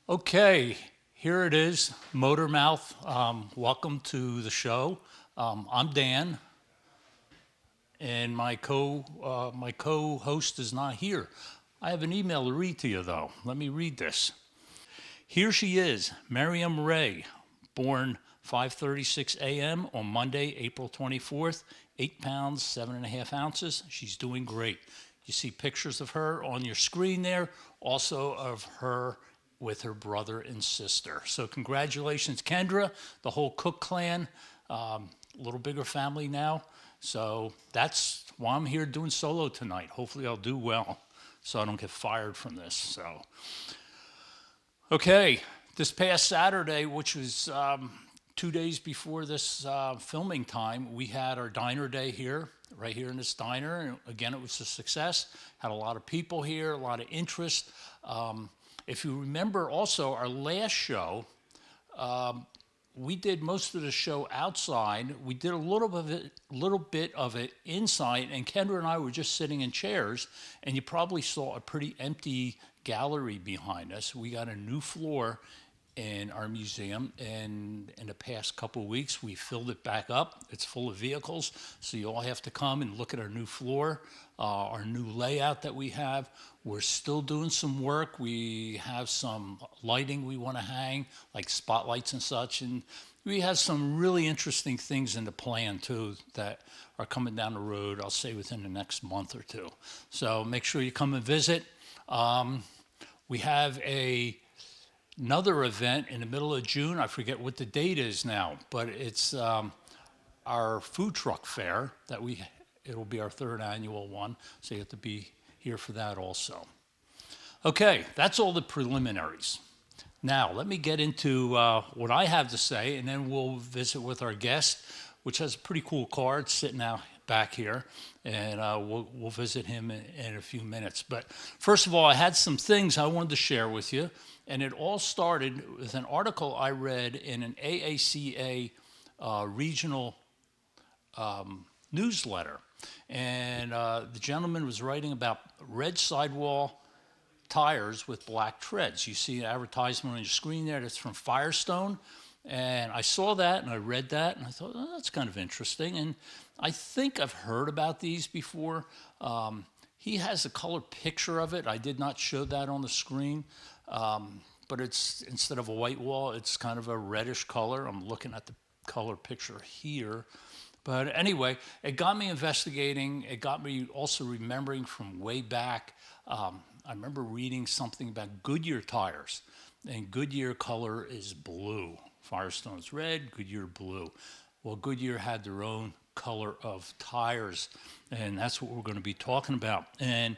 Okay, here it is, Motormouth. Welcome to the show. I'm Dan, and my co-host is not here. I have an email to read to you though. Let me read this. Here she is, Miriam Ray, born 5:36 a.m. on Monday, April 24th, 8 pounds, 7.5 ounces. She's doing great. You see pictures of her on your screen there, also of her with her brother and sister. So congratulations, Kendra, the whole Cook clan, a little bigger family now. So that's why I'm here doing solo tonight. Hopefully I'll do well so I don't get fired from this. So okay, this past Saturday, which was 2 days before this filming time, we had our diner day here, right here in this diner. And again, it was a success. Had a lot of people here, a lot of interest. If you remember also our last show, we did most of the show outside. We did a little bit of it inside, and Kendra and I were just sitting in chairs, and you probably saw a pretty empty gallery behind us. We got a new floor in our museum, and in the past couple of weeks, we filled it back up. It's full of vehicles, so you all have to come and look at our new floor, our new layout that we have. We're still doing some work. We have some lighting we want to hang, like spotlights and such, and we have some really interesting things in the plan too that are coming down the road, I'll say within the next month or two. So make sure you come and visit. We have another event in the middle of June. I forget what the date is now, but it's our food truck fair it'll be our third annual one. So you have to be here for that also. Okay, that's all the preliminaries. Now, let me get into what I have to say, and then we'll visit with our guest, which has a pretty cool card sitting out back here, and we'll visit him in a few minutes. But first of all, I had some things I wanted to share with you, and it all started with an article I read in an AACA regional newsletter. And the gentleman was writing about red sidewall tires with black treads. You see an advertisement on your screen there that's from Firestone. And I saw that and I read that and I thought, oh, that's kind of interesting. And I think I've heard about these before. He has a color picture of it. I did not show that on the screen. But it's instead of a white wall, it's kind of a reddish color. I'm looking at the color picture here. But anyway, it got me investigating. It got me also remembering from way back. I remember reading something about Goodyear tires, and Goodyear color is blue. Firestone's red, Goodyear blue. Well, Goodyear had their own color of tires, and that's what we're going to be talking about. And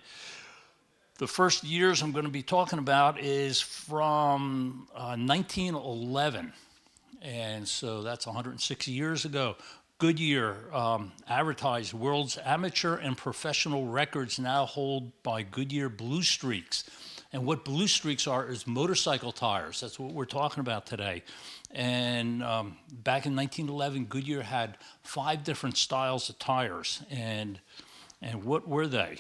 the first years I'm going to be talking about is from 1911, and so that's 160 years ago. Goodyear advertised world's amateur and professional records now hold by Goodyear Blue Streaks. And what Blue Streaks are is motorcycle tires. That's what we're talking about today. And back in 1911, Goodyear had 5 different styles of tires. And what were they?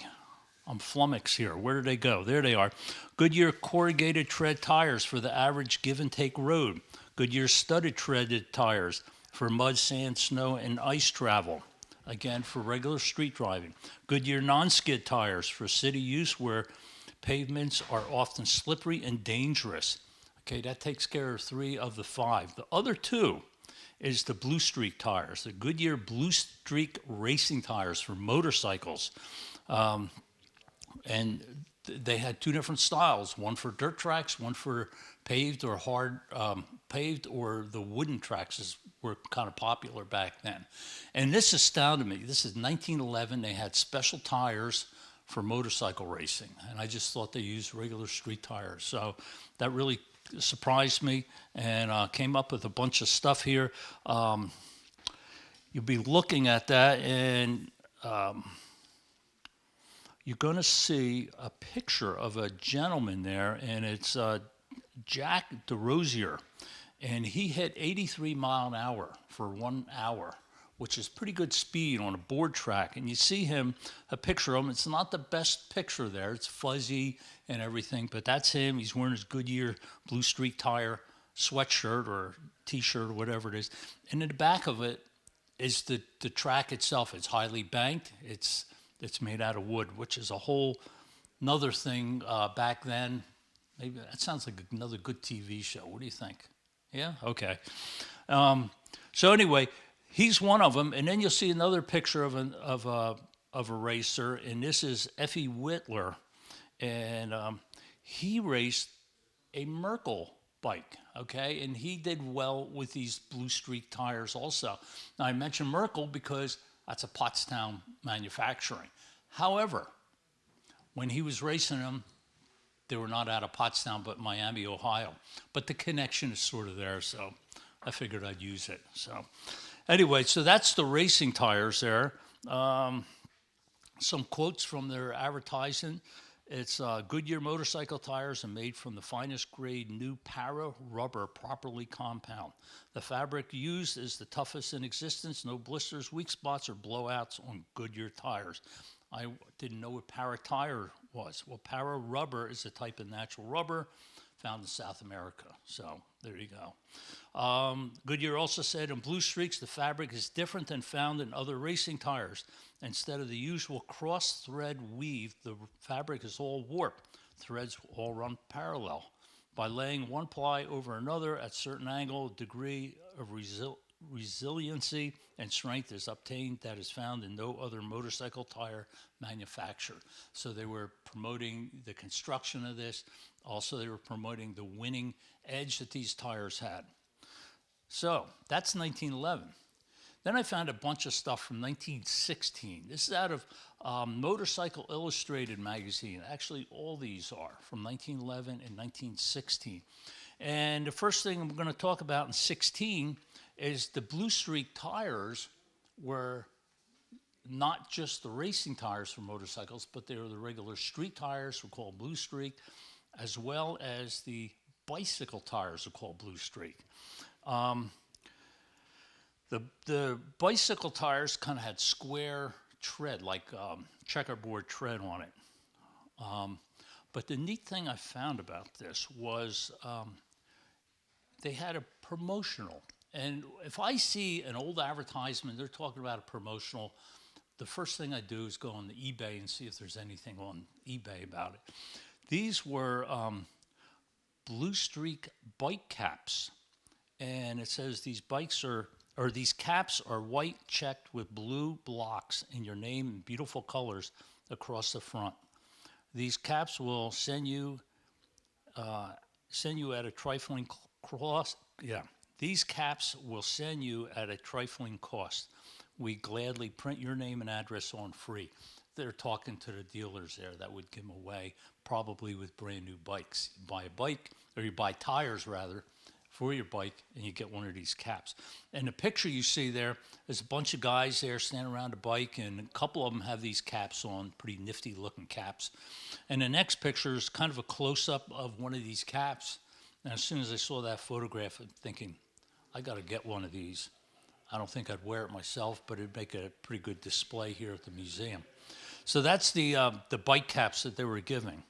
I'm flummoxed here. Where did they go? There they are. Goodyear corrugated tread tires for the average give and take road. Goodyear studded treaded tires for mud, sand, snow, and ice travel. Again, for regular street driving. Goodyear non-skid tires for city use where pavements are often slippery and dangerous. Okay, that takes care of 3 of the 5. The other 2 is the Blue Streak tires, the Goodyear Blue Streak racing tires for motorcycles. And they had 2 different styles, one for dirt tracks, one for paved or hard paved, or the wooden tracks were kind of popular back then. And this astounded me. This is 1911. They had special tires for motorcycle racing, and I just thought they used regular street tires. So that really surprised me, and came up with a bunch of stuff here. You'll be looking at that, and you're going to see a picture of a gentleman there, and it's Jack DeRosier, and he hit 83 mile an hour for 1 hour which is pretty good speed on a board track. And you see him, a picture of him. It's not the best picture there. It's fuzzy and everything, but that's him. He's wearing his Goodyear Blue Streak tire sweatshirt or T-shirt or whatever it is. And in the back of it is the track itself. It's highly banked. It's made out of wood, which is a whole another thing back then. Maybe that sounds like another good TV show. What do you think? Yeah? Okay. So anyway, he's one of them. And then you'll see another picture of a racer, and this is Effie Whitler. And he raced a Merkel bike, okay? And he did well with these Blue Streak tires also. Now, I mentioned Merkel because that's a Pottstown manufacturing. However, when he was racing them, they were not out of Pottstown, but Miami, Ohio. But the connection is sort of there, so I figured I'd use it. So anyway, so that's the racing tires there. Some quotes from their advertising. It's Goodyear motorcycle tires are made from the finest grade new para rubber, properly compound. The fabric used is the toughest in existence. No blisters, weak spots, or blowouts on Goodyear tires. I didn't know what para tire was. Well, para rubber is a type of natural rubber found in South America. So there you go. Goodyear also said in Blue Streaks, the fabric is different than found in other racing tires. Instead of the usual cross-thread weave, the fabric is all warp. Threads all run parallel. By laying one ply over another at a certain angle, a degree of resiliency and strength is obtained that is found in no other motorcycle tire manufacturer. So they were promoting the construction of this. Also, they were promoting the winning edge that these tires had. So that's 1911. Then I found a bunch of stuff from 1916. This is out of Motorcycle Illustrated magazine. Actually, all these are from 1911 and 1916. And the first thing I'm going to talk about in 16 is the Blue Streak tires were not just the racing tires for motorcycles, but they were the regular street tires were called Blue Streak, as well as the bicycle tires are called Blue Streak. The bicycle tires kind of had square tread, like checkerboard tread on it. But the neat thing I found about this was they had a promotional. And if I see an old advertisement, they're talking about a promotional, the first thing I do is go on the eBay and see if there's anything on eBay about it. These were Blue Streak bike caps. And it says these bikes are, or these caps are white checked with blue blocks in your name in beautiful colors across the front. These caps will send you at a trifling cost. Yeah, these caps will send you at a trifling cost. We gladly print your name and address on free. They're talking to the dealers there that would give them away, probably with brand new bikes. You buy a bike, or you buy tires rather, for your bike, and you get one of these caps. And the picture you see there is a bunch of guys there standing around a bike, and a couple of them have these caps on, pretty nifty looking caps. And the next picture is kind of a close-up of one of these caps. And as soon as I saw that photograph, I'm thinking, I got to get one of these. I don't think I'd wear it myself, but it'd make a pretty good display here at the museum. So that's the bike caps that they were giving.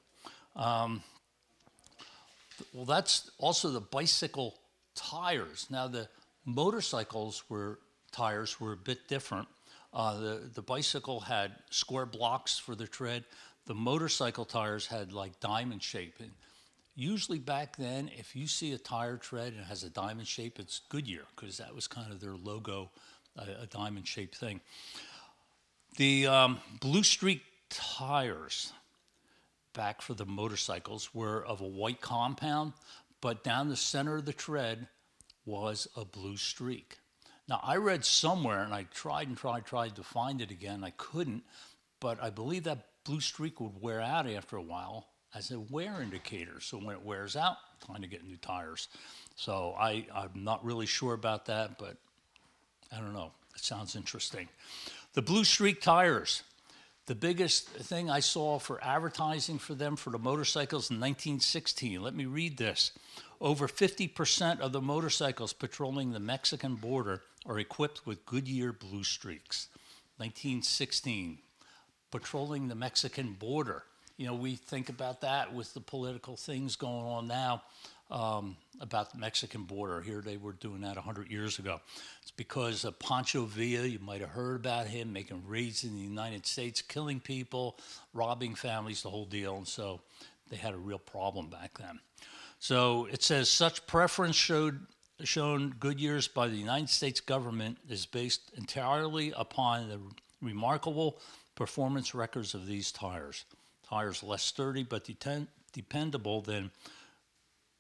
Well, that's also the bicycle tires. Now, the motorcycles tires were a bit different. The bicycle had square blocks for the tread. The motorcycle tires had like diamond shape. And usually back then, if you see a tire tread and it has a diamond shape, it's Goodyear, because that was kind of their logo, a diamond shaped thing. The Blue Streak tires back for the motorcycles were of a white compound, but down the center of the tread was a blue streak. Now, I read somewhere, and I tried to find it again. I couldn't, but I believe that blue streak would wear out after a while as a wear indicator. So when it wears out, time to get new tires. So I'm not really sure about that, but I don't know. It sounds interesting. The Blue Streak tires. The biggest thing I saw for advertising for them for the motorcycles in 1916, let me read this. Over 50% of the motorcycles patrolling the Mexican border are equipped with Goodyear Blue Streaks. 1916, patrolling the Mexican border. You know, we think about that with the political things going on now about the Mexican border. Here they were doing that 100 years ago. It's because of Pancho Villa, you might have heard about him, making raids in the United States, killing people, robbing families, the whole deal. And so they had a real problem back then. So it says such preference shown Goodyears by the United States government is based entirely upon the remarkable performance records of these tires. Tires less sturdy but dependable than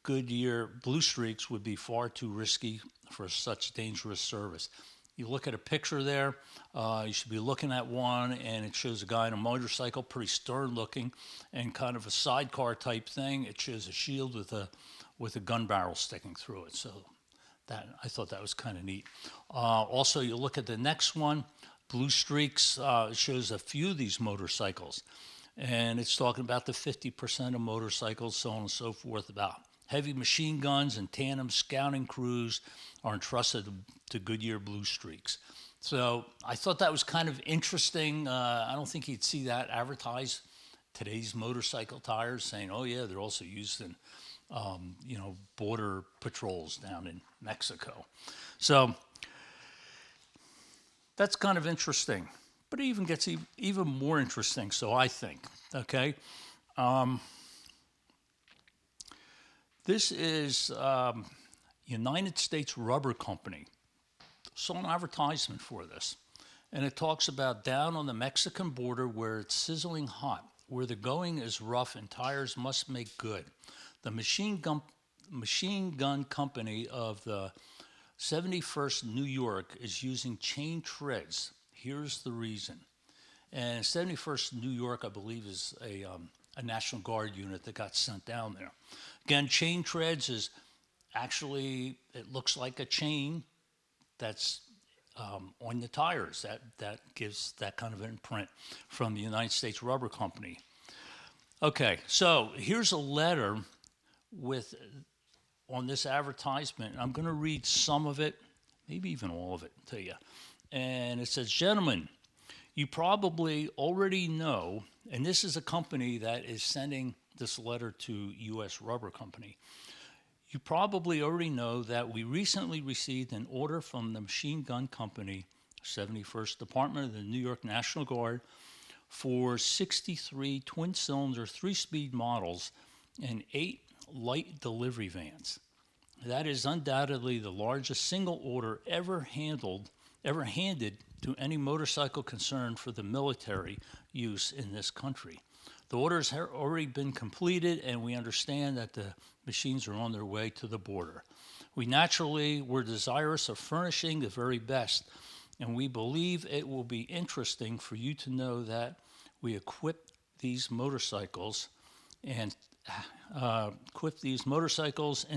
Goodyear Blue Streaks would be far too risky for such dangerous service. You look at a picture there, you should be looking at one, and it shows a guy on a motorcycle, pretty stern looking, and kind of a sidecar type thing. It shows a shield with a gun barrel sticking through it. So that, I thought that was kind of neat. Also, you look at the next one, Blue Streaks. It shows a few of these motorcycles, and it's talking about the 50% of motorcycles, so on and so forth, about heavy machine guns and tandem scouting crews are entrusted to Goodyear Blue Streaks. So I thought that was kind of interesting. I don't think you'd see that advertised today's motorcycle tires, saying, oh yeah, they're also used in border patrols down in Mexico. So that's kind of interesting, but it even gets even more interesting, so I think, okay? This is United States Rubber Company. Saw an advertisement for this, and it talks about down on the Mexican border where it's sizzling hot, where the going is rough and tires must make good. The machine gun company of the 71st New York is using chain treads. Here's the reason. And 71st New York, I believe, is a National Guard unit that got sent down there. Again, chain treads is actually, it looks like a chain that's on the tires. That gives that kind of imprint from the United States Rubber Company. Okay, so here's a letter on this advertisement. I'm going to read some of it, maybe even all of it to you. And it says, gentlemen, you probably already know, and this is a company that is sending this letter to U.S. Rubber Company. You probably already know that we recently received an order from the Machine Gun Company, 71st Department of the New York National Guard, for 63 twin-cylinder, 3-speed models and 8 light delivery vans. That is undoubtedly the largest single order ever handed to any motorcycle concern for the military use in this country. The orders have already been completed, and we understand that the machines are on their way to the border. We naturally were desirous of furnishing the very best, and we believe it will be interesting for you to know that we equip these motorcycles and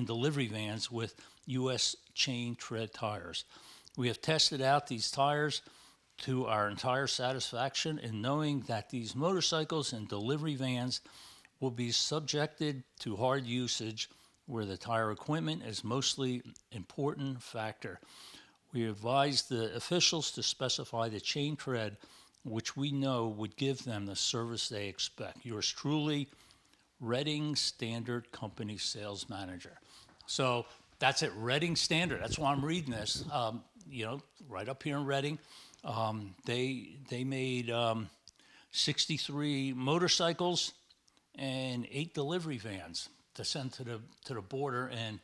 delivery vans with U.S. chain tread tires. We have tested out these tires to our entire satisfaction in knowing that these motorcycles and delivery vans will be subjected to hard usage where the tire equipment is mostly important factor. We advise the officials to specify the chain tread which we know would give them the service they expect. Yours truly, Reading Standard Company Sales Manager. So that's it, Reading Standard. That's why I'm reading this. Right up here in Reading, they made 63 motorcycles and 8 delivery vans to send to the border, and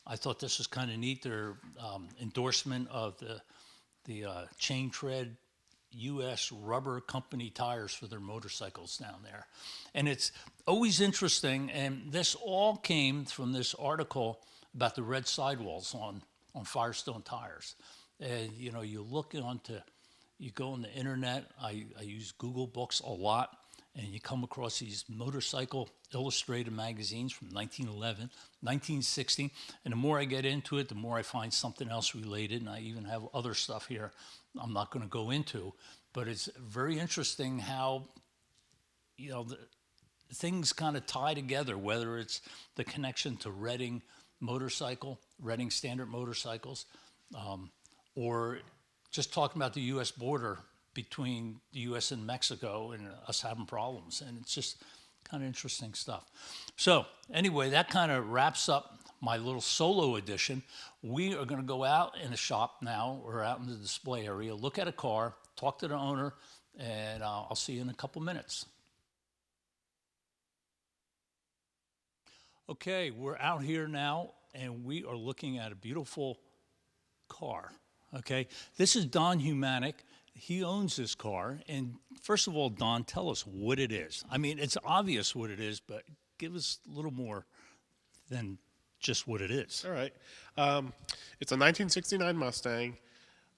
I thought this was kind of neat. Their endorsement of the chain tread U.S. Rubber Company tires for their motorcycles down there. And it's always interesting, and this all came from this article about the red sidewalls on Firestone tires. And you go on the internet, I use Google Books a lot, and you come across these motorcycle illustrated magazines from 1911, 1960, and the more I get into it, the more I find something else related, and I even have other stuff here I'm not going to go into. but it's very interesting how, you know, things kind of tie together, whether it's the connection to Reading standard motorcycles, or just talking about the U.S. border between the U.S. and Mexico and us having problems. And it's just kind of interesting stuff. So anyway, that kind of wraps up my little solo edition. We are going to go out in the shop now, or out in the display area, look at a car, talk to the owner, and I'll see you in a couple minutes. Okay, we're out here now, and we are looking at a beautiful car. Okay, this is Don Humanic. He owns this car. And first of all, Don, tell us what it is. I mean, it's obvious what it is, but give us a little more than just what it is. All right. It's a 1969 Mustang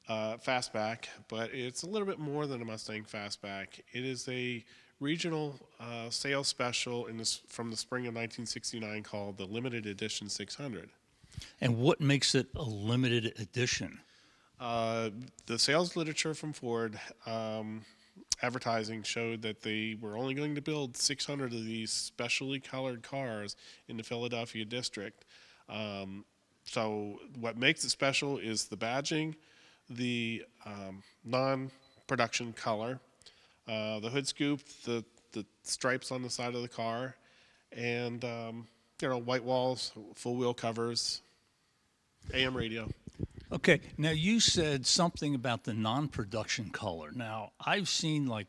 fastback, but it's a little bit more than a Mustang fastback. It is a regional sales special from the spring of 1969 called the Limited Edition 600. And what makes it a limited edition? The sales literature from Ford advertising showed that they were only going to build 600 of these specially colored cars in the Philadelphia district. So what makes it special is the badging, the non-production color, the hood scoop, the stripes on the side of the car, and white walls, full wheel covers, AM radio. Okay, now you said something about the non-production color. Now, I've seen like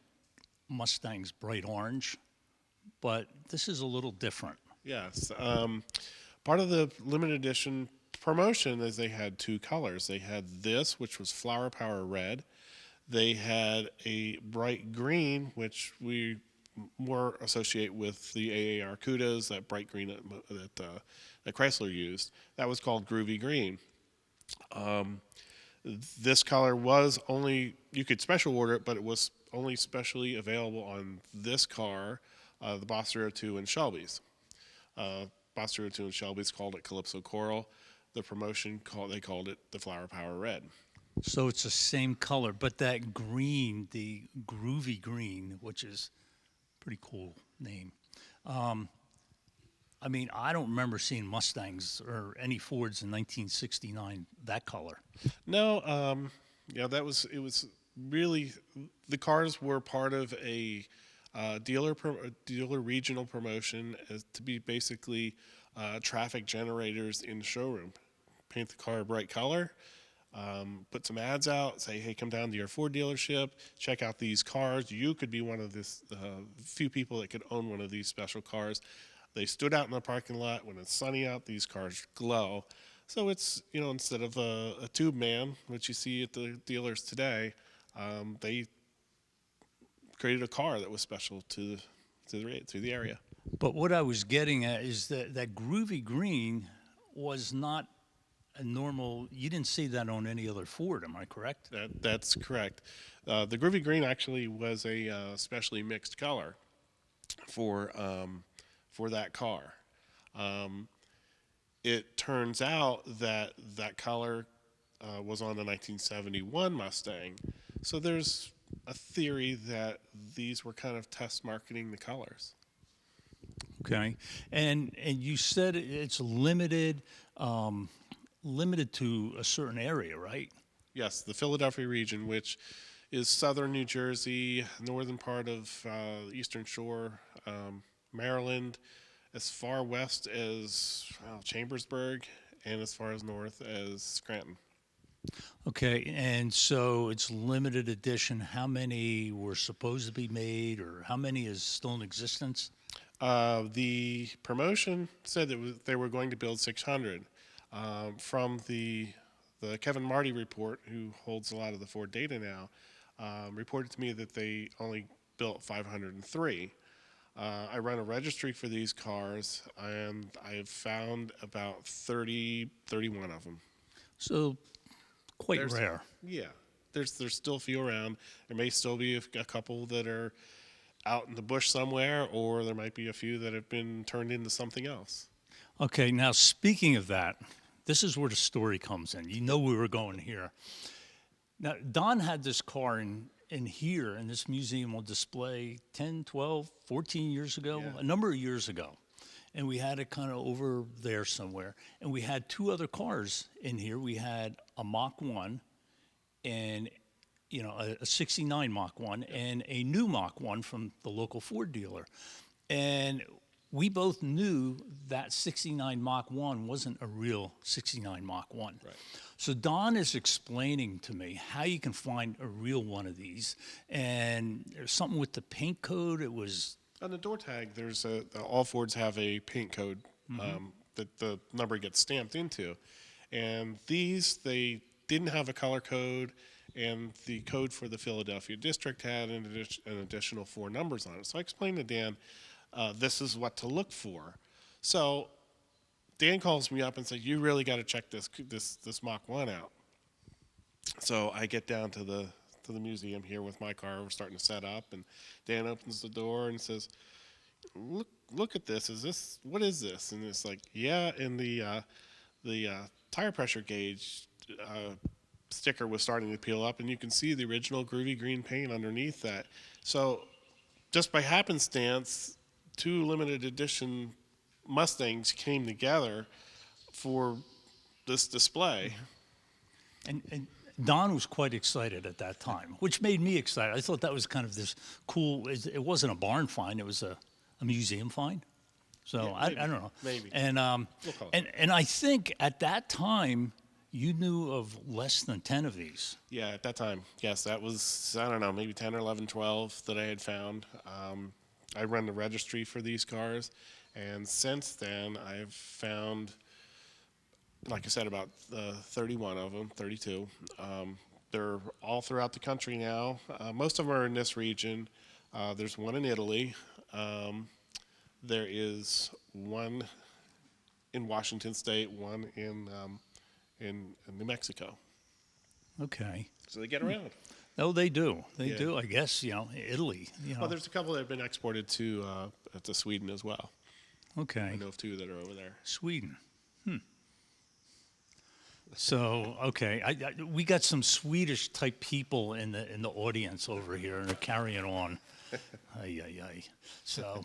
Mustangs bright orange, but this is a little different. Yes. Part of the limited edition promotion is they had two colors. They had this, which was Flower Power Red. They had a bright green, which we more associate with the AAR Cudas, that bright green that Chrysler used. That was called Groovy Green. This color was only, you could special order it, but it was only specially available on this car, the Boss 02 and Shelby's. Boss 02 and Shelby's called it Calypso Coral. The promotion, they called it the Flower Power Red. So it's the same color, but that green, the Groovy Green, which is a pretty cool name. I mean, I don't remember seeing Mustangs or any Fords in 1969 that color. No, it was really, the cars were part of a dealer regional promotion to be basically traffic generators in the showroom. Paint the car a bright color, put some ads out, say, hey, come down to your Ford dealership, check out these cars. You could be one of this few people that could own one of these special cars. They stood out in the parking lot. When it's sunny out, these cars glow. So it's, instead of a tube man, which you see at the dealers today, they created a car that was special to the area. But what I was getting at is that Groovy Green was not a normal, you didn't see that on any other Ford, am I correct? That's correct. The Groovy Green actually was a specially mixed color for that car. It turns out that color was on the 1971 Mustang. So there's a theory that these were kind of test marketing the colors. Okay, and you said it's limited to a certain area, right? Yes, the Philadelphia region, which is southern New Jersey, northern part of the Eastern Shore, Maryland, as far west as Chambersburg, and as far as north as Scranton. Okay, and so it's limited edition. How many were supposed to be made, or how many is still in existence? The promotion said that they were going to build 600. From the Kevin Marty report, who holds a lot of the Ford data now, reported to me that they only built 503. I run a registry for these cars, and I've found about 31 of them. So quite rare. Yeah, there's still a few around. There may still be a couple that are out in the bush somewhere, or there might be a few that have been turned into something else. Okay, now speaking of that, this is where the story comes in. You know we were going here. Now, Don had this car in in here in this museum on display 10, 12, 14 years ago, Yeah. a number of years ago. And we had it kind of over there somewhere. And we had two other cars in here. We had a Mach 1 and a 69 Mach 1 and a new Mach 1 from the local Ford dealer. And we both knew that 69 Mach 1 wasn't a real 69 Mach 1. Right. So Don is explaining to me how you can find a real one of these. And there's something with the paint code. It was On the door tag, there's all Fords have a paint code that the number gets stamped into. And these, they didn't have a color code, and the code for the Philadelphia district had an additional 4 numbers on it. So I explained to Dan, this is what to look for. So Dan calls me up and says, you really got to check this Mach 1 out. So I get down to the museum here with my car. We're starting to set up, and Dan opens the door and says, look at this. What is this? And it's like, yeah, and the tire pressure gauge sticker was starting to peel up, and you can see the original groovy green paint underneath that. So just by happenstance, 2 limited edition Mustangs came together for this display. and Don was quite excited at that time, which made me excited. I thought that was kind of this cool. It wasn't a barn find; it was a museum find. So Yeah, I don't know. maybe. And We'll call it. and I think at that time you knew of less than 10 of these. Yeah, at that time, yes, that was, I don't know, maybe 10 or 11, 12 that I had found. I run the registry for these cars, and since then I've found, like I said, about 31 of them, 32. They're all throughout the country now. Most of them are in this region. There's one in Italy. There is one in Washington State, one in New Mexico. Okay. So they get around. No, they do. They Yeah. do. I guess Italy. Well, there's a couple that have been exported to Sweden as well. Okay. I know of 2 that are over there. Sweden. So okay, we got some Swedish type people in the audience over here, and they're carrying on. Ay, ay, ay. So,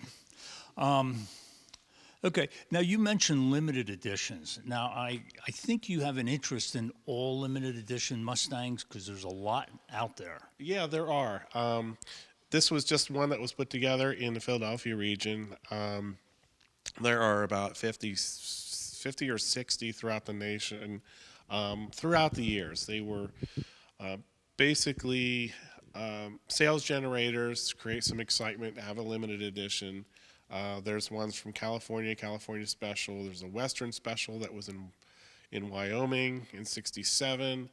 okay. Now you mentioned limited editions. Now I think you have an interest in all limited edition Mustangs because there's a lot out there. Yeah, there are. This was just one that was put together in the Philadelphia region. There are about 50 or 60 throughout the nation. Throughout the years, they were basically sales generators to create some excitement, have a limited edition. There's ones from California Special. There's a Western Special that was in Wyoming in '67.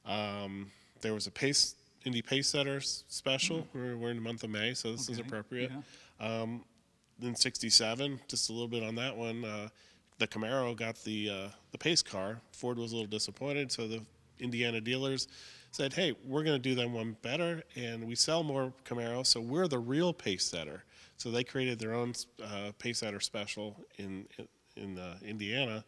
There was a Indy Pace Setter Special. We're in the month of May, so this is appropriate. Yeah. In '67, just a little bit on that one. The Camaro got the pace car. Ford was a little disappointed, so the Indiana dealers said, hey, we're going to do them one better, and we sell more Camaros, so we're the real pace setter. So they created their own pace setter special in Indiana.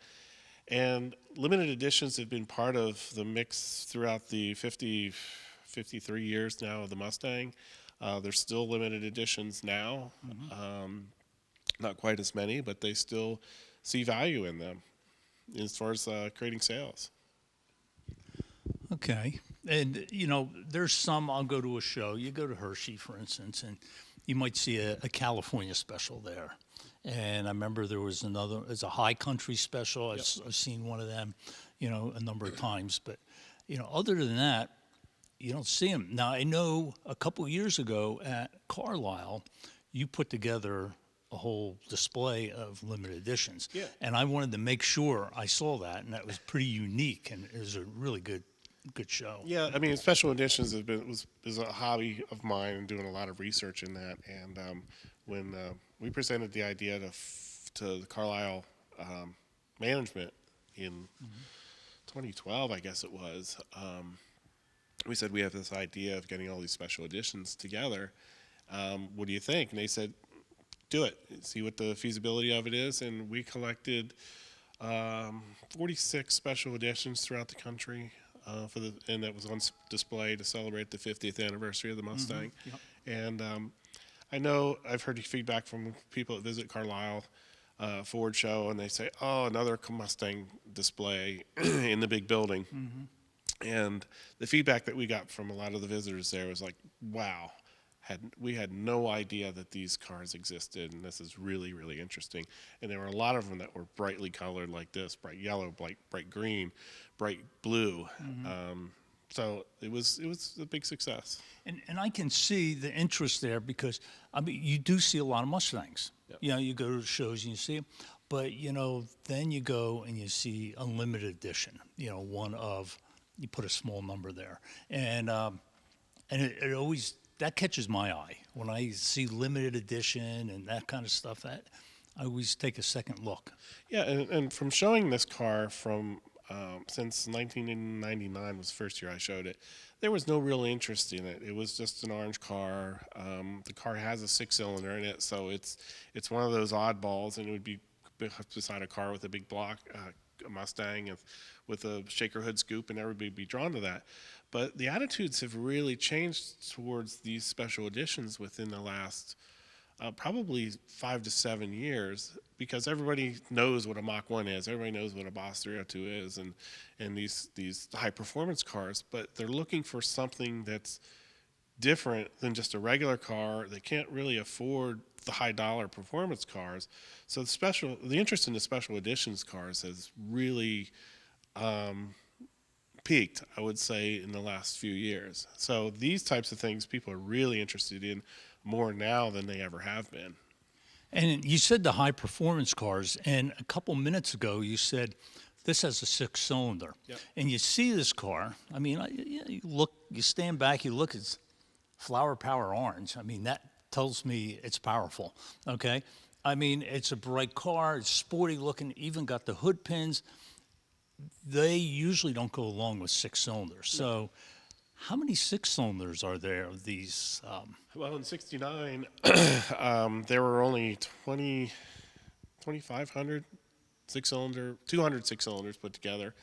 And limited editions have been part of the mix throughout the 53 years now of the Mustang. There's still limited editions now. Not quite as many, but they still see value in them as far as creating sales. Okay. And, there's some, I'll go to a show. You go to Hershey, for instance, and you might see a California special there. And I remember there was it's a high country special. I've seen one of them, a number of times. But, other than that, you don't see them. Now, I know a couple of years ago at Carlisle, you put together a whole display of limited editions. Yeah. And I wanted to make sure I saw that, and that was pretty unique, and it was a really good show. Yeah, I mean, special editions is a hobby of mine and doing a lot of research in that. And when we presented the idea to the Carlisle management in 2012, I guess it was, we said, we have this idea of getting all these special editions together. What do you think? And they said, do it, see what the feasibility of it is. And we collected 46 special editions throughout the country. and that was on display to celebrate the 50th anniversary of the Mustang. Yep. And I know I've heard feedback from people that visit Carlisle Ford show, and they say, "Oh, another Mustang display in the big building." And the feedback that we got from a lot of the visitors there was like, "Wow, we had no idea that these cars existed, and this is really, really interesting." And there were a lot of them that were brightly colored like this: bright yellow, bright green, bright blue. So it was a big success. And I can see the interest there because, I mean, you do see a lot of Mustangs. Yep. You know, you go to the shows and you see them. But, you know, then you go and you see a limited edition, you know, you put a small number there. And it always, that catches my eye. When I see limited edition and that kind of stuff, that I always take a second look. Yeah, and from showing this car since 1999 was the first year I showed it, there was no real interest in it. It was just an orange car. The car has a 6-cylinder in it, so it's one of those oddballs, and it would be beside a car with a big block, a Mustang, with a shaker hood scoop, and everybody would be drawn to that. But the attitudes have really changed towards these special editions within the last probably 5 to 7 years, because everybody knows what a Mach 1 is. Everybody knows what a Boss 302 is, and these high performance cars. But they're looking for something that's different than just a regular car. They can't really afford the high dollar performance cars. So the interest in the special editions cars has really peaked, I would say, in the last few years. So these types of things people are really interested in more now than they ever have been. And you said the high performance cars, and a couple minutes ago you said this has a 6-cylinder. Yep. And you see this car. I mean, you stand back, you look, it's flower power orange. I mean, that tells me it's powerful. Okay. I mean, it's a bright car. It's sporty looking. Even got the hood pins. They usually don't go along with 6-cylinders. So, how many 6-cylinders are there of these? Well, in '69, there were only 2,500 6-cylinder, 200 6-cylinders put together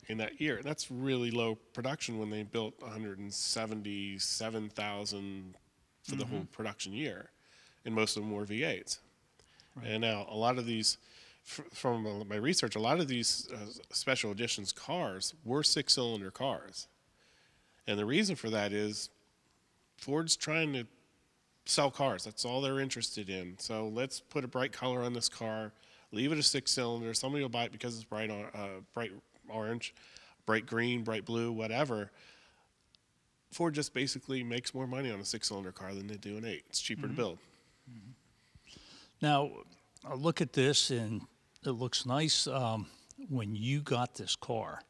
in that year. That's really low production when they built 177,000 for the whole production year, and most of them were V8s. Right. And now a lot of these, from my research, a lot of these special editions cars were 6-cylinder cars. And the reason for that is Ford's trying to sell cars. That's all they're interested in. So let's put a bright color on this car, leave it a 6-cylinder. Somebody will buy it because it's bright orange, bright green, bright blue, whatever. Ford just basically makes more money on a 6-cylinder car than they do an 8. It's cheaper to build. Now, I look at this and it looks nice. When you got this car,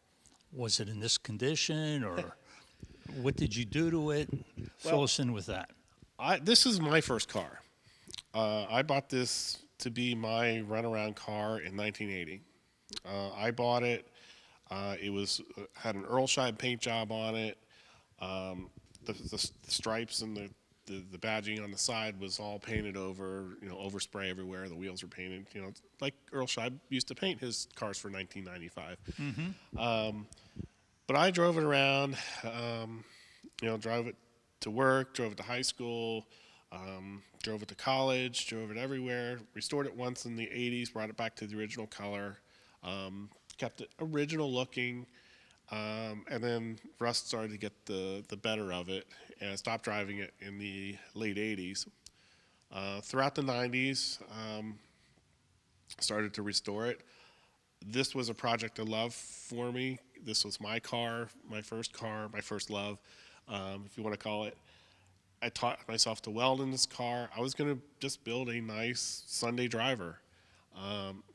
was it in this condition, or what did you do to it? Fill us in with that. This is my first car. I bought this to be my runaround car in 1980. I bought it. It had an Earlshire paint job on it. The stripes and the badging on the side was all painted over, overspray everywhere. The wheels were painted, like Earlshire used to paint his cars for 1995. But I drove it around, drove it to work, drove it to high school, drove it to college, drove it everywhere. Restored it once in the 80s, brought it back to the original color, kept it original looking. And then rust started to get the better of it, and I stopped driving it in the late 80s. Throughout the 90s, started to restore it. This was a project of love for me. This was my car, my first love, if you want to call it. I taught myself to weld in this car. I was going to just build a nice Sunday driver.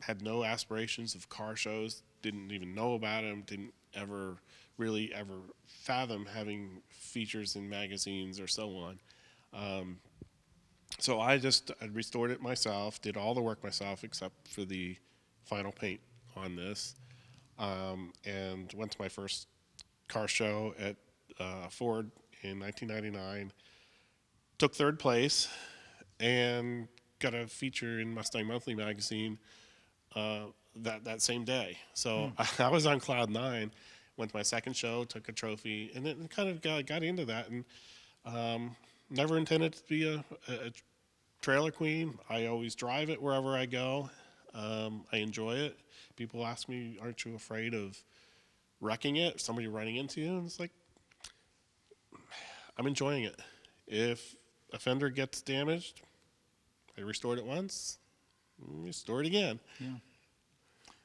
Had no aspirations of car shows, didn't even know about them, didn't ever fathom having features in magazines or so on. So I restored it myself, did all the work myself except for the final paint on this, and went to my first car show at Ford in 1999. Took third place and got a feature in Mustang Monthly magazine that same day. So I was on cloud 9. went to my second show, took a trophy, and then kind of got into that, and never intended to be a trailer queen. I always drive it wherever I go. I enjoy it. People ask me, aren't you afraid of wrecking it, somebody running into you? And it's like, I'm enjoying it. If a fender gets damaged, I restored it once, restore it again. Yeah.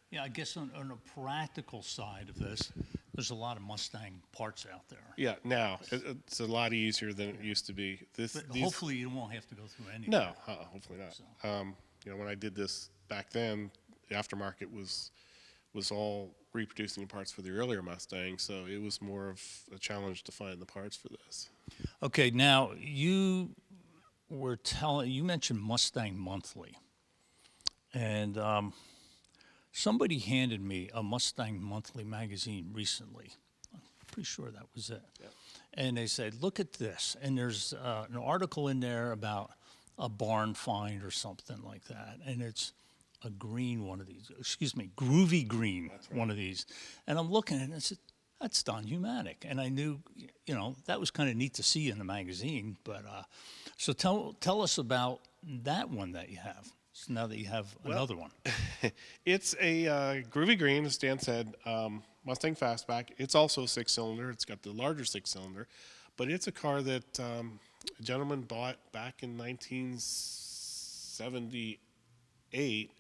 Yeah, I guess on a practical side of this, there's a lot of Mustang parts out there. Yeah, now it's a lot easier than it used to be. But hopefully you won't have to go through any. No, hopefully not. So. When I did this back then, the aftermarket was all reproducing parts for the earlier Mustang, so it was more of a challenge to find the parts for this. Okay, now you mentioned Mustang Monthly, and somebody handed me a Mustang Monthly magazine recently. I'm pretty sure that was it. Yeah. And they said, look at this. And there's an article in there about a barn find or something like that. And it's a green one of these, groovy green one of these. And I'm looking at it and I said, that's Don Humatic. And I knew, that was kind of neat to see in the magazine. But so tell us about that one that you have. So now that you have another one. It's a groovy green, as Dan said, Mustang Fastback. It's also a 6-cylinder. It's got the larger 6-cylinder. But it's a car that a gentleman bought back in 1978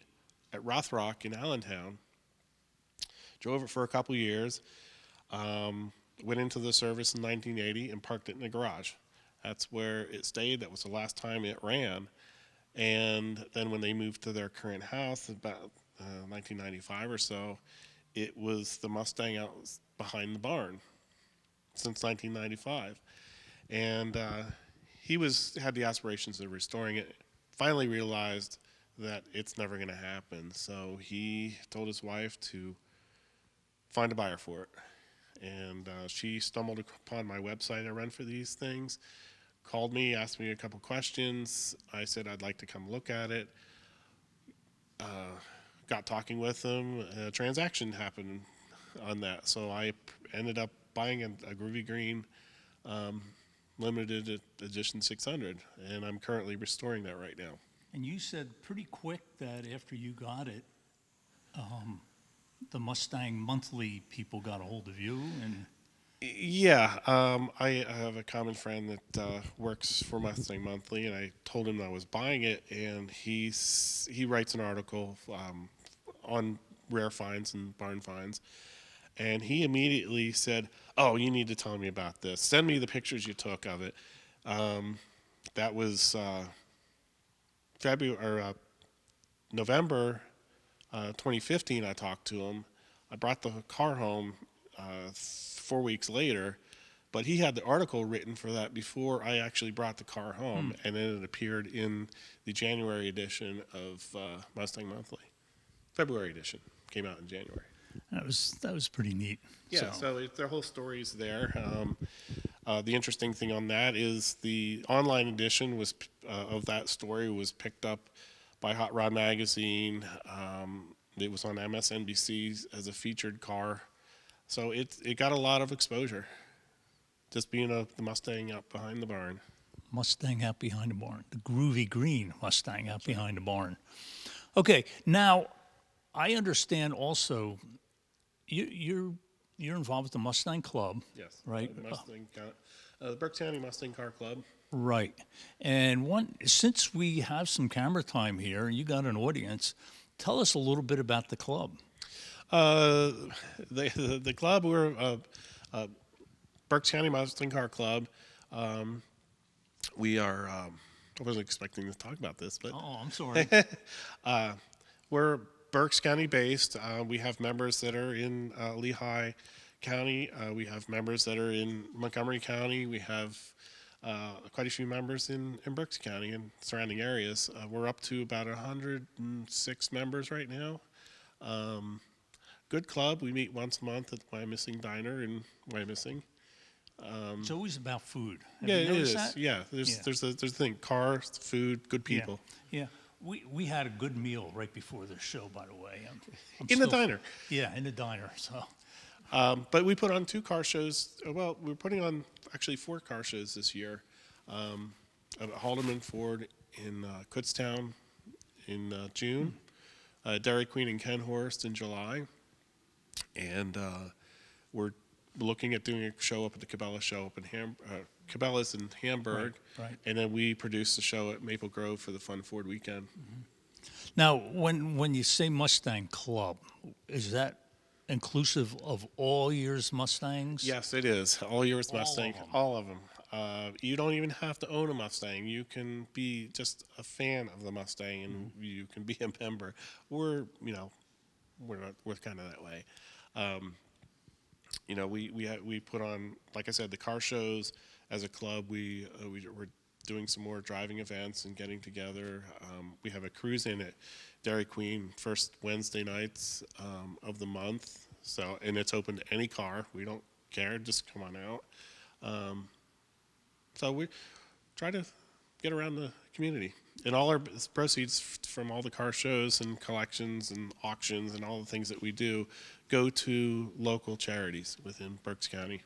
at Rothrock in Allentown. Drove it for a couple years. Went into the service in 1980 and parked it in the garage. That's where it stayed. That was the last time it ran. And then when they moved to their current house, about 1995 or so, it was the Mustang out behind the barn since 1995. And he had the aspirations of restoring it. Finally realized that it's never going to happen. So he told his wife to find a buyer for it. And she stumbled upon my website I run for these things. Called me, asked me a couple questions. I said I'd like to come look at it. Got talking with them. A transaction happened on that. So I ended up buying a groovy green limited edition 600, and I'm currently restoring that right now. And you said pretty quick that after you got it, the Mustang Monthly people got a hold of you and... Yeah, I have a common friend that works for Mustang Monthly, and I told him I was buying it, and he writes an article on rare finds and barn finds, and he immediately said, "Oh, you need to tell me about this. Send me the pictures you took of it." That was November 2015. I talked to him. I brought the car home 4 weeks later, but he had the article written for that before I actually brought the car home, and then it appeared in the January edition of Mustang Monthly. February edition came out in January. That was pretty neat. Yeah, so their whole story's there. The interesting thing on that is the online edition of that story was picked up by Hot Rod Magazine. It was on MSNBC as a featured car. So it got a lot of exposure, just being the Mustang out behind the barn. Mustang out behind the barn. The groovy green Mustang out behind the barn. Okay, now I understand also you're involved with the Mustang Club. Yes. Right. The Berks County Mustang Car Club. Right. And since we have some camera time here and you got an audience, tell us a little bit about the club. The club, we're Berks County Mustang Car Club. We are, I wasn't expecting to talk about this, but. Oh, I'm sorry. We're Berks County based. We have members that are in Lehigh County. We have members that are in Montgomery County. We have quite a few members in Berks County and surrounding areas. We're up to about 106 members right now. Good club. We meet once a month at Wyomissing Diner in Wyomissing. It's always about food. Yeah, it is. That? Yeah, there's a thing: cars, food, good people. Yeah. We had a good meal right before the show, by the way. In the diner. Yeah, in the diner. So, But we put on 2 car shows. Well, we're putting on actually 4 car shows this year. At Haldeman Ford in Kutztown in June, Dairy Queen and Kenhorst in July, and we're looking at doing a show up at the Cabela show up in Cabela's in Hamburg, Right. and then we produce a show at Maple Grove for the Fun Ford weekend. Now, when you say Mustang Club, is that inclusive of all years Mustangs? Yes, it is. All yours All of Mustang, them. all of them. You don't even have to own a Mustang. You can be just a fan of the Mustang, and you can be a member. We're kind of that way. We put on, like I said, the car shows as a club. We're doing some more driving events and getting together. We have a cruise in at Dairy Queen first Wednesday nights of the month. And it's open to any car. We don't care. Just come on out. So we try to get around the community. And all our proceeds from all the car shows and collections and auctions and all the things that we do go to local charities within Berks County.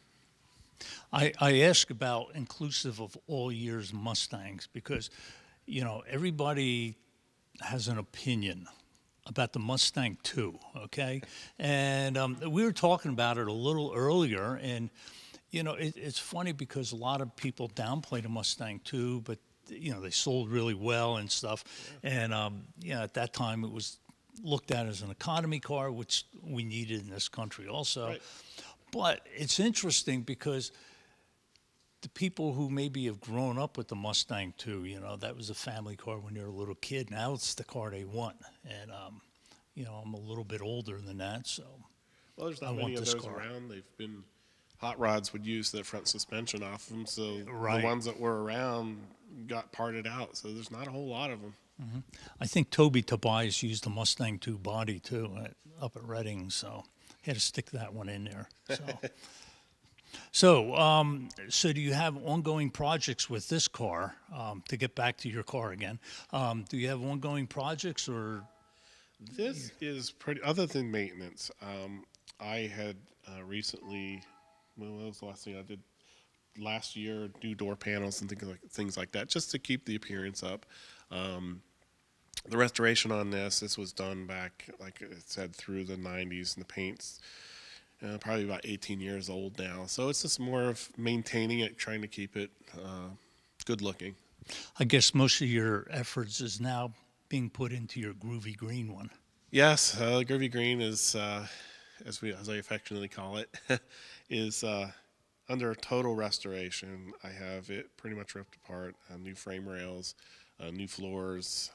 I ask about inclusive of all years Mustangs because, everybody has an opinion about the Mustang too, okay? And we were talking about it a little earlier, and, it's funny because a lot of people downplay the Mustang too, but, they sold really well and stuff. And, at that time it was looked at as an economy car, which we needed in this country also. Right. But it's interesting because the people who maybe have grown up with the Mustang too, that was a family car when they were a little kid. Now it's the car they want. And, I'm a little bit older than that, so Well, there's I not want many of this those car. around. Hot rods would use the front suspension off them, so Right. the ones that were around got parted out. So there's not a whole lot of them. I think Toby Tobias used the Mustang 2 body too up at Reading, so he had to stick that one in there. So do you have ongoing projects with this car? To get back to your car again, do you have ongoing projects or? This is pretty, other than maintenance. I had recently, what was the last thing I did? Last year, new door panels and things like that, just to keep the appearance up. The restoration on this was done back, like it said, through the 90s, and the paint's probably about 18 years old now. So it's just more of maintaining it, trying to keep it good looking. I guess most of your efforts is now being put into your groovy green one. Yes, Groovy Green is, as I affectionately call it, is under total restoration. I have it pretty much ripped apart, new frame rails, new floors.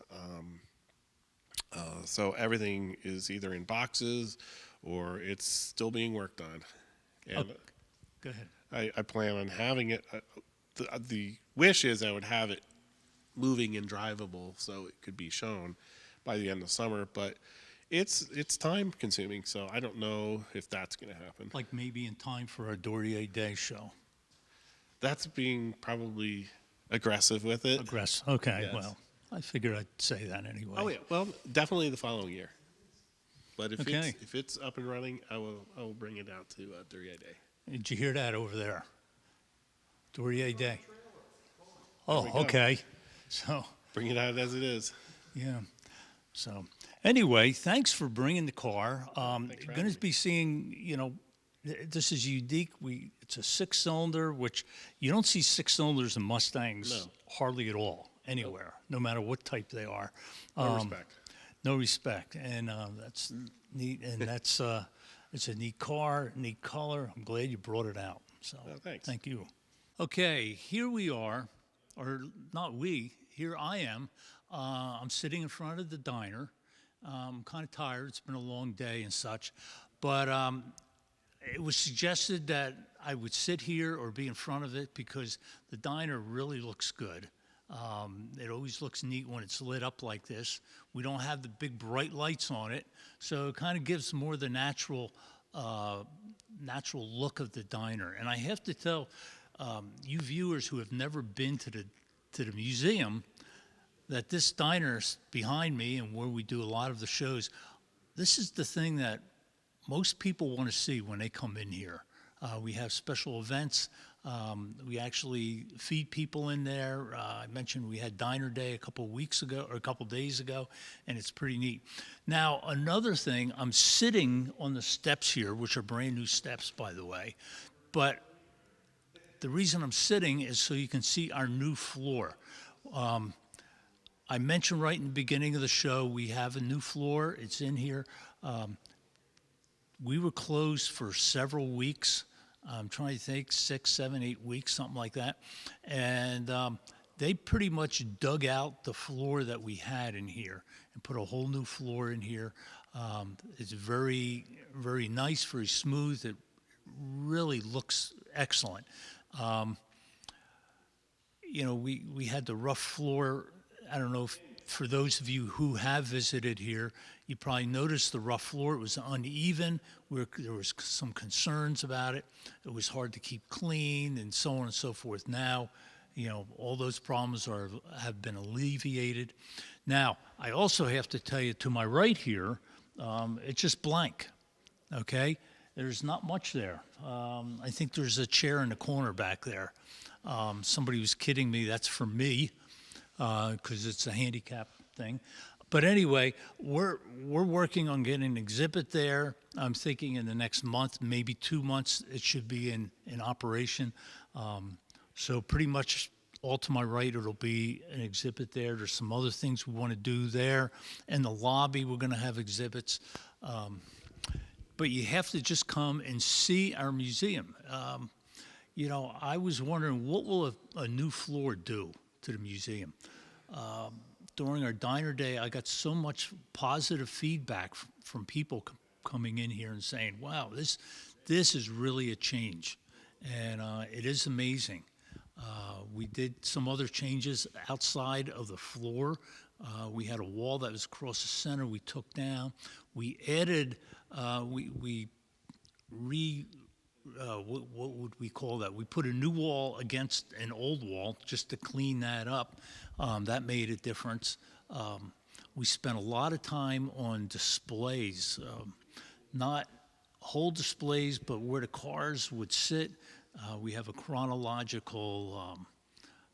So everything is either in boxes or it's still being worked on. And Go ahead. I plan on having it. The wish is I would have it moving and drivable so it could be shown by the end of summer, but it's time consuming, so I don't know if that's going to happen. Like maybe in time for our Dorrier Day show. That's being probably aggressive with it. Aggressive. Okay, Yes. well, I figured I'd say that anyway. Oh yeah, well, definitely the following year. But Okay. if it's up and running, I will bring it out to Duryea Day. Did you hear that over there? Dorrier Day. we Oh, go. okay. So, Bring it out as it is. yeah. So, anyway, thanks for bringing the car. Thanks for Going having to be seeing, this is unique. It's a 6-cylinder, which you don't see 6 cylinders in Mustangs No. hardly at all anywhere, no matter what type they are. No respect. No respect, and that's neat. And that's it's a neat car, neat color. I'm glad you brought it out. So, Thanks. thank you. Okay, here we are, or not we. Here I am. I'm sitting in front of the diner. I'm kind of tired. It's been a long day and such, but it was suggested that I would sit here or be in front of it because the diner really looks good. It always looks neat when it's lit up like this. We don't have the big bright lights on it, so it kind of gives more the natural look of the diner. And I have to tell you viewers who have never been to the museum that this diner behind me and where we do a lot of the shows, this is the thing that most people want to see when they come in here. We have special events. We actually feed people in there. I mentioned we had Diner Day a couple of weeks ago or a couple of days ago, and it's pretty neat. Now, another thing, I'm sitting on the steps here, which are brand new steps, by the way, but the reason I'm sitting is so you can see our new floor. I mentioned right in the beginning of the show, we have a new floor. It's in here. We were closed for several weeks. I'm trying to think, 6, 7, 8 weeks, something like that. And they pretty much dug out the floor that we had in here and put a whole new floor in here. It's very, very nice, very smooth. It really looks excellent. We had the rough floor. I don't know if for those of you who have visited here, you probably noticed the rough floor. It was uneven. There was some concerns about it. It was hard to keep clean and so on and so forth. Now, all those problems have been alleviated. Now, I also have to tell you, to my right here, it's just blank, okay? There's not much there. I think there's a chair in the corner back there. Somebody was kidding me. That's for me, because it's a handicap thing. But anyway, we're working on getting an exhibit there. I'm thinking in the next month, maybe 2 months, it should be in operation. So pretty much all to my right, it'll be an exhibit there. There's some other things we want to do there. In the lobby, we're going to have exhibits. But you have to just come and see our museum. I was wondering, what will a new floor do to the museum? During our Diner Day, I got so much positive feedback from people coming in here and saying, wow, this is really a change. And it is amazing. We did some other changes outside of the floor. We had a wall that was across the center we took down. We added, what would we call that? We put a new wall against an old wall just to clean that up. That made a difference. We spent a lot of time on displays, not whole displays, but where the cars would sit. We have a chronological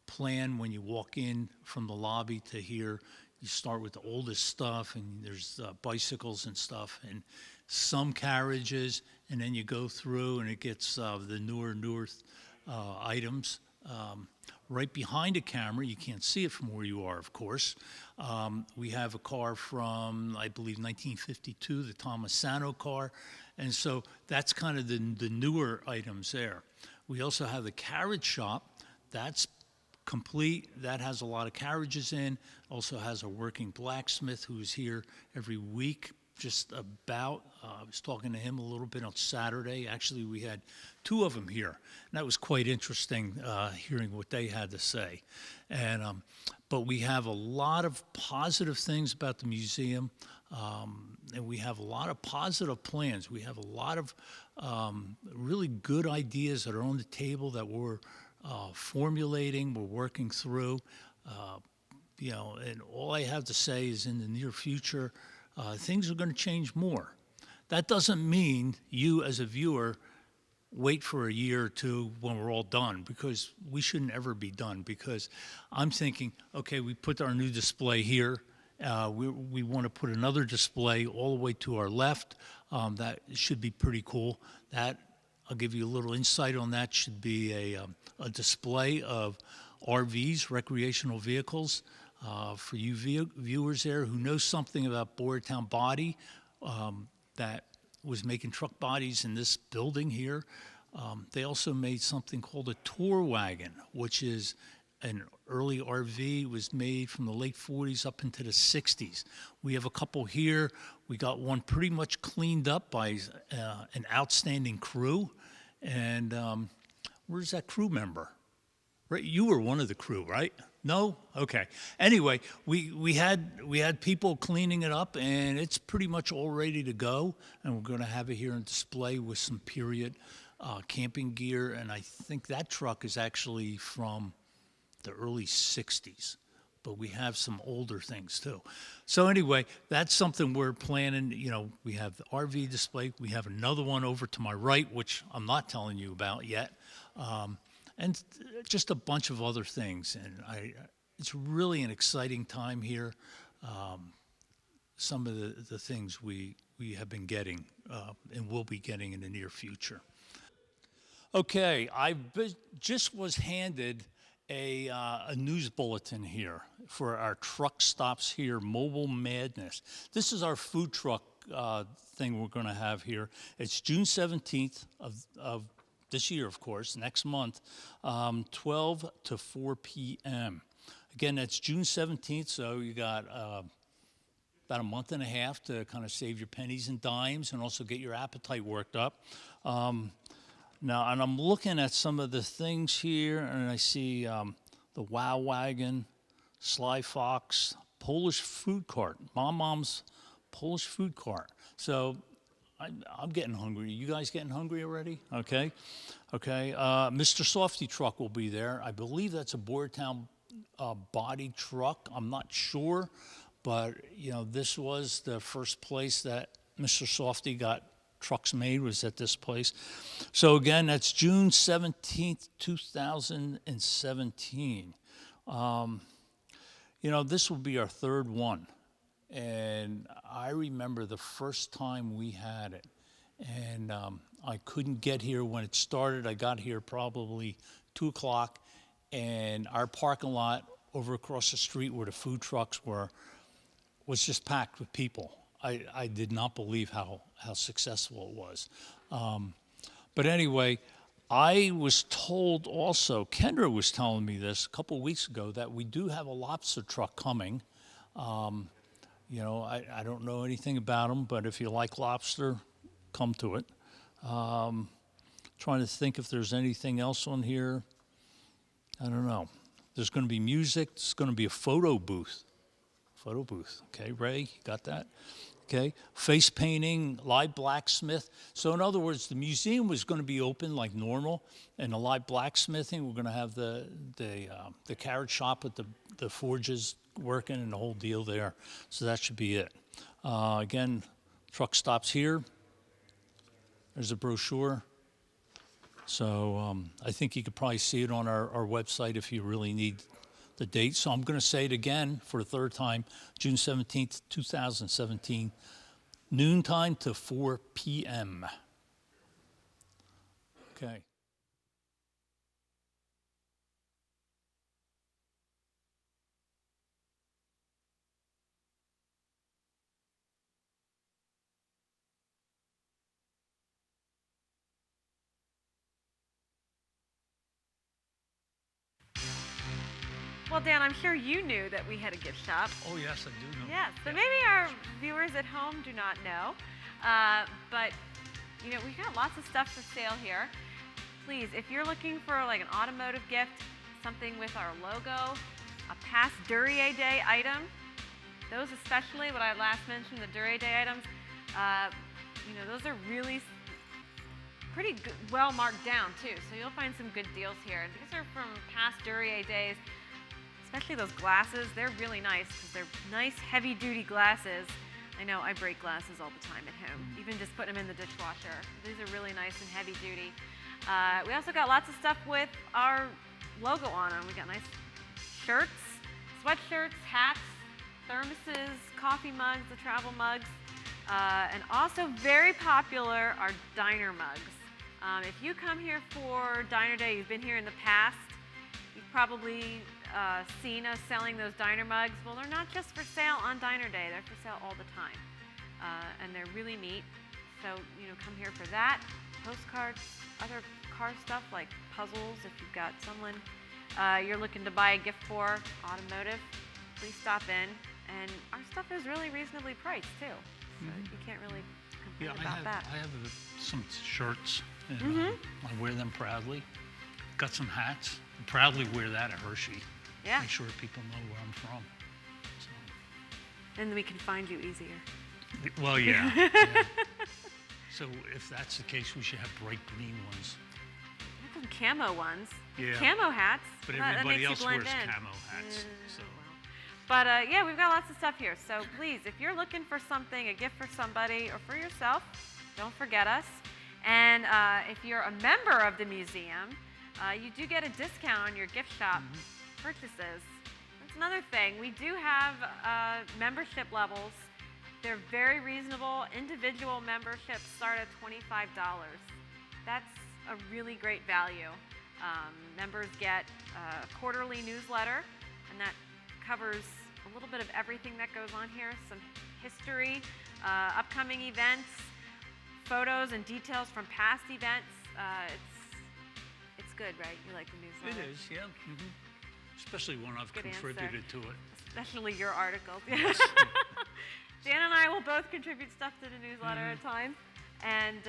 plan when you walk in from the lobby to here. You start with the oldest stuff, and there's bicycles and stuff, and some carriages, and then you go through, and it gets the newer items. Right behind a camera, you can't see it from where you are, of course. We have a car from, I believe, 1952, the Tomasano car, and so that's kind of the newer items there. We also have the carriage shop. That's complete. That has a lot of carriages in. Also has a working blacksmith who's here every week, just about. I was talking to him a little bit on Saturday. Actually, we had 2 of them here. And that was quite interesting, hearing what they had to say. And but we have a lot of positive things about the museum, and we have a lot of positive plans. We have a lot of really good ideas that are on the table that we're formulating, we're working through. And all I have to say is in the near future, things are going to change more. That doesn't mean you as a viewer wait for a year or 2 when we're all done, because we shouldn't ever be done, because I'm thinking, okay, we put our new display here. We want to put another display all the way to our left. That should be pretty cool. That, I'll give you a little insight on that, should be a display of RVs, recreational vehicles. For you viewers there who know something about Boyertown Body, that was making truck bodies in this building here. They also made something called a tour wagon, which is an early RV. It was made from the late 40s up into the 60s. We have a couple here. We got one pretty much cleaned up by an outstanding crew. And where's that crew member? Right, you were one of the crew, right? No? Okay. Anyway, we had people cleaning it up, and it's pretty much all ready to go. And we're going to have it here on display with some period camping gear. And I think that truck is actually from the early 60s. but we have some older things too. So anyway, that's something we're planning. We have the RV display. We have another one over to my right, which I'm not telling you about yet, and just a bunch of other things. And it's really an exciting time here. Some of the things we have been getting and will be getting in the near future. Okay, just was handed a news bulletin here for our truck stops here, Mobile Madness. This is our food truck thing we're going to have here. It's June 17th of this year, of course, next month, 12 to 4 p.m. Again, that's June 17th, so you got about a month and a half to kind of save your pennies and dimes and also get your appetite worked up. Now, and I'm looking at some of the things here, and I see the Wow Wagon, Sly Fox, Polish food cart, Mom's Polish food cart. So I'm getting hungry. You guys getting hungry already? Okay. Mr. Softy truck will be there. I believe that's a Boyertown body truck. I'm not sure, but this was the first place that Mr. Softy got trucks made, was at this place. So again, that's June 17th, 2017. This will be our third one. And I remember the first time we had it. And I couldn't get here when it started. I got here probably 2 o'clock. And our parking lot over across the street where the food trucks were was just packed with people. I did not believe how successful it was. But anyway, I was told also, Kendra was telling me this a couple of weeks ago, that we do have a lobster truck coming. I don't know anything about them, but if you like lobster, come to it. Trying to think if there's anything else on here. I don't know. There's going to be music. There's going to be a photo booth. Okay, Ray, you got that? Okay, face painting, live blacksmith. So in other words, the museum was going to be open like normal, and the live blacksmithing, we're going to have the carrot shop with the forges working and the whole deal there. So that should be it. Again, truck stops here. There's a brochure. So I think you could probably see it on our website if you really need the date. So I'm going to say it again for the third time, June 17th, 2017, noontime to 4 p.m. Okay. Well, Dan, I'm sure you knew that we had a gift shop. Oh, yes, I do know. Yes, so maybe our viewers at home do not know, but we've got lots of stuff for sale here. Please, if you're looking for like an automotive gift, something with our logo, a past Duryea Day item, those especially, what I last mentioned, the Duryea Day items, those are really pretty good, well marked down too. So you'll find some good deals here. And these are from past Duryea days. Especially those glasses, they're really nice because they're nice heavy-duty glasses. I know I break glasses all the time at home, even just putting them in the dishwasher. These are really nice and heavy-duty. We also got lots of stuff with our logo on them. We got nice shirts, sweatshirts, hats, thermoses, coffee mugs, the travel mugs, and also very popular are diner mugs. If you come here for Diner Day, you've been here in the past, you've probably seen us selling those diner mugs. Well, they're not just for sale on Diner Day, they're for sale all the time. And they're really neat. So, come here for that. Postcards, other car stuff like puzzles, if you've got someone you're looking to buy a gift for, automotive, please stop in. And our stuff is really reasonably priced too. So you can't really complain about that. I have some shirts, and I wear them proudly. Got some hats. I proudly wear that at Hershey. Yeah. Make sure people know where I'm from. So. And we can find you easier. Well, yeah. So if that's the case, we should have bright green ones. Have some camo ones. Yeah. Camo hats. But that everybody makes else you blend wears in. camo hats. So. Well. But yeah, we've got lots of stuff here. So please, if you're looking for something, a gift for somebody or for yourself, don't forget us. And if you're a member of the museum, you do get a discount on your gift shop purchases. That's another thing. We do have membership levels. They're very reasonable. Individual memberships start at $25. That's a really great value. Members get a quarterly newsletter, and that covers a little bit of everything that goes on here, some history, upcoming events, photos and details from past events. It's good, right? You like the newsletter? It is, yeah. Especially when I've Good contributed to it. Especially your articles. Dan and I will both contribute stuff to the newsletter at times. And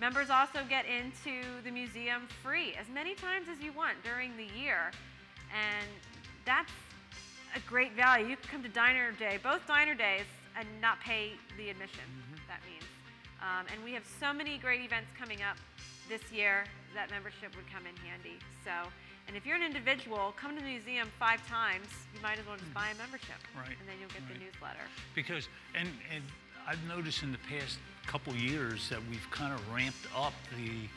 members also get into the museum free as many times as you want during the year. And that's a great value. You can come to Diner Day, both Diner Days, and not pay the admission, that means. And we have so many great events coming up this year that membership would come in handy. So, and if you're an individual, come to the museum 5 times, you might as well just buy a membership. Right. And then you'll get the newsletter. Because, and I've noticed in the past couple years that we've kind of ramped up the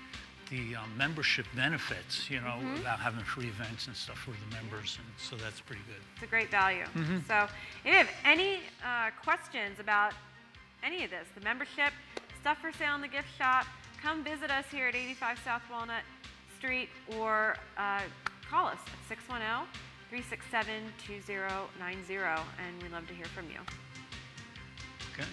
membership benefits, you know, about having free events and stuff for the members, and so that's pretty good. It's a great value. So if you have any questions about any of this, the membership, stuff for sale in the gift shop, come visit us here at 85 South Walnut Street, or call us at 610-367-2090, and we'd love to hear from you. Okay.